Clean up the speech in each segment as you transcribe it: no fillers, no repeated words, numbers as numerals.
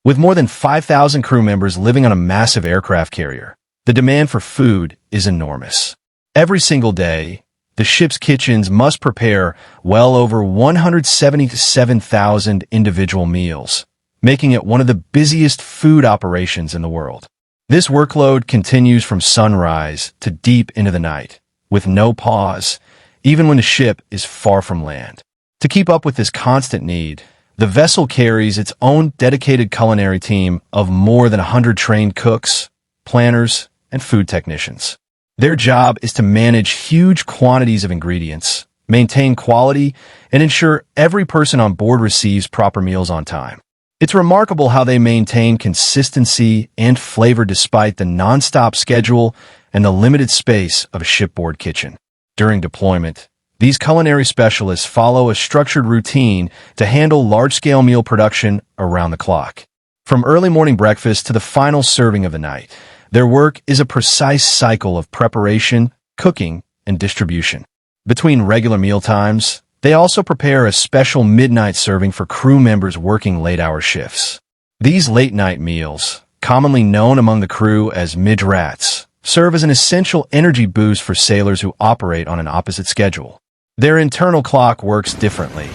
With more than 5,000 crew members living on a massive aircraft carrier, the demand for food is enormous. Every single day, the ship's kitchens must prepare well over 177,000 individual meals, making it one of the busiest food operations in the world. This workload continues from sunrise to deep into the night, with no pause, even when the ship is far from land. To keep up with this constant need, the vessel carries its own dedicated culinary team of more than 100 trained cooks, planners, and food technicians. Their job is to manage huge quantities of ingredients, maintain quality, and ensure every person on board receives proper meals on time. It's remarkable how they maintain consistency and flavor despite the non-stop schedule and the limited space of a shipboard kitchen. During deployment, these culinary specialists follow a structured routine to handle large-scale meal production around the clock. From early morning breakfast to the final serving of the night, their work is a precise cycle of preparation, cooking, and distribution. Between regular meal times, they also prepare a special midnight serving for crew members working late-hour shifts. These late-night meals, commonly known among the crew as midge-rats, serve as an essential energy boost for sailors who operate on an opposite schedule. Their internal clock works differently.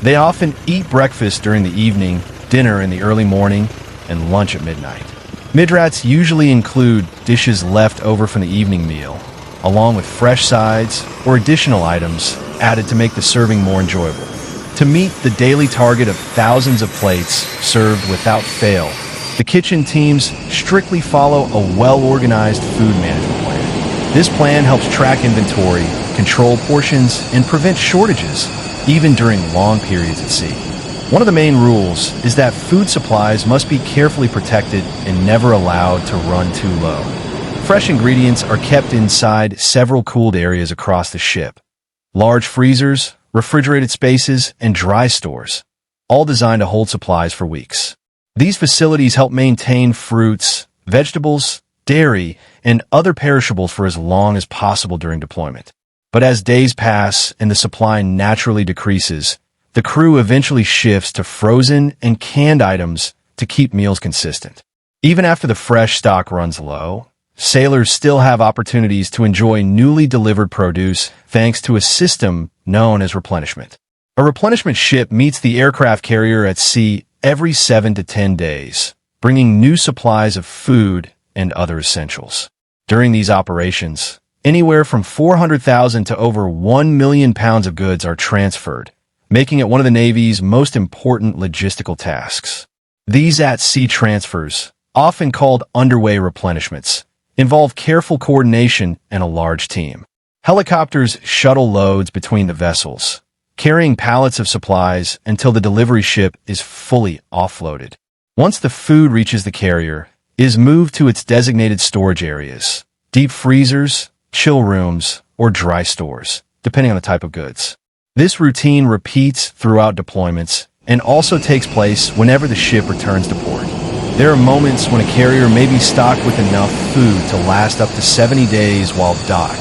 They often eat breakfast during the evening, dinner in the early morning, and lunch at midnight. Midge-rats usually include dishes left over from the evening meal, along with fresh sides or additional items added to make the serving more enjoyable. To meet the daily target of thousands of plates served without fail, the kitchen teams strictly follow a well-organized food management plan. This plan helps track inventory, control portions, and prevent shortages, even during long periods at sea. One of the main rules is that food supplies must be carefully protected and never allowed to run too low. Fresh ingredients are kept inside several cooled areas across the ship. Large freezers, refrigerated spaces, and dry stores, all designed to hold supplies for weeks. These facilities help maintain fruits, vegetables, dairy, and other perishables for as long as possible during deployment. But as days pass and the supply naturally decreases, the crew eventually shifts to frozen and canned items to keep meals consistent. Even after the fresh stock runs low, sailors still have opportunities to enjoy newly delivered produce thanks to a system known as replenishment. A replenishment ship meets the aircraft carrier at sea every 7 to 10 days, bringing new supplies of food and other essentials. During these operations, anywhere from 400,000 to over 1 million pounds of goods are transferred, making it one of the Navy's most important logistical tasks. These at-sea transfers, often called underway replenishments, involve careful coordination and a large team. Helicopters shuttle loads between the vessels, carrying pallets of supplies until the delivery ship is fully offloaded. Once the food reaches the carrier, it is moved to its designated storage areas, deep freezers, chill rooms, or dry stores, depending on the type of goods. This routine repeats throughout deployments and also takes place whenever the ship returns to port. There are moments when a carrier may be stocked with enough food to last up to 70 days while docked,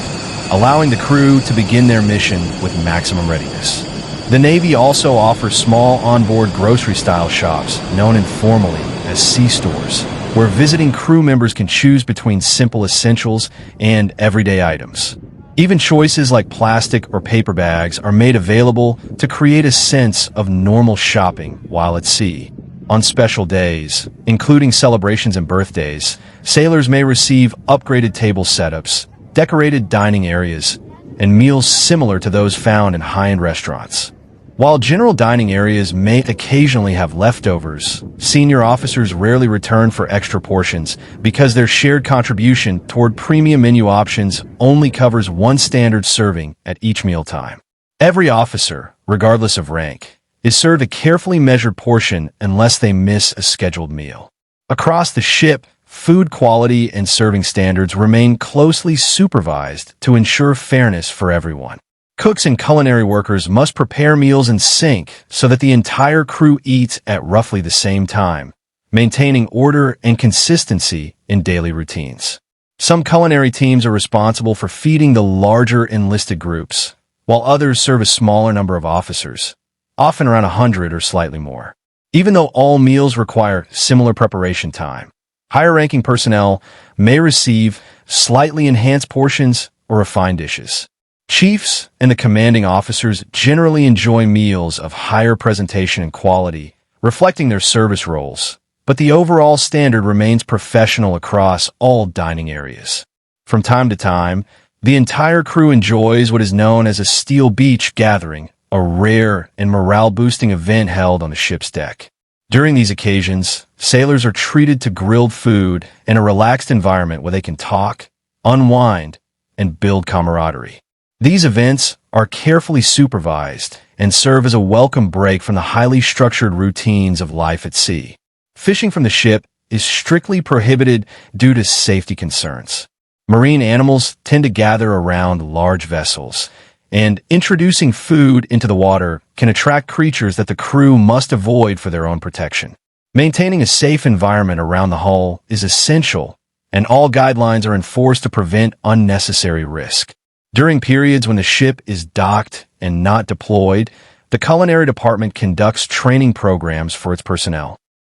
allowing the crew to begin their mission with maximum readiness. The Navy also offers small onboard grocery-style shops, known informally as sea stores, where visiting crew members can choose between simple essentials and everyday items. Even choices like plastic or paper bags are made available to create a sense of normal shopping while at sea. On special days, including celebrations and birthdays, sailors may receive upgraded table setups, decorated dining areas, and meals similar to those found in high-end restaurants. While general dining areas may occasionally have leftovers, senior officers rarely return for extra portions because their shared contribution toward premium menu options only covers one standard serving at each mealtime. Every officer, regardless of rank, is served a carefully measured portion unless they miss a scheduled meal. Across the ship, food quality and serving standards remain closely supervised to ensure fairness for everyone. Cooks and culinary workers must prepare meals in sync so that the entire crew eats at roughly the same time, maintaining order and consistency in daily routines. Some culinary teams are responsible for feeding the larger enlisted groups, while others serve a smaller number of officers, often around 100 or slightly more. even though all meals require similar preparation time. Higher-ranking personnel may receive slightly enhanced portions or refined dishes. Chiefs and the commanding officers generally enjoy meals of higher presentation and quality, reflecting their service roles, but the overall standard remains professional across all dining areas. From time to time, the entire crew enjoys what is known as a Steel Beach gathering, a rare and morale-boosting event held on the ship's deck. During these occasions, sailors are treated to grilled food in a relaxed environment where they can talk, unwind, and build camaraderie. These events are carefully supervised and serve as a welcome break from the highly structured routines of life at sea. Fishing from the ship is strictly prohibited due to safety concerns. Marine animals tend to gather around large vessels, and introducing food into the water can attract creatures that the crew must avoid for their own protection. Maintaining a safe environment around the hull is essential, and all guidelines are enforced to prevent unnecessary risk. During periods when the ship is docked and not deployed, the culinary department conducts training programs for its personnel.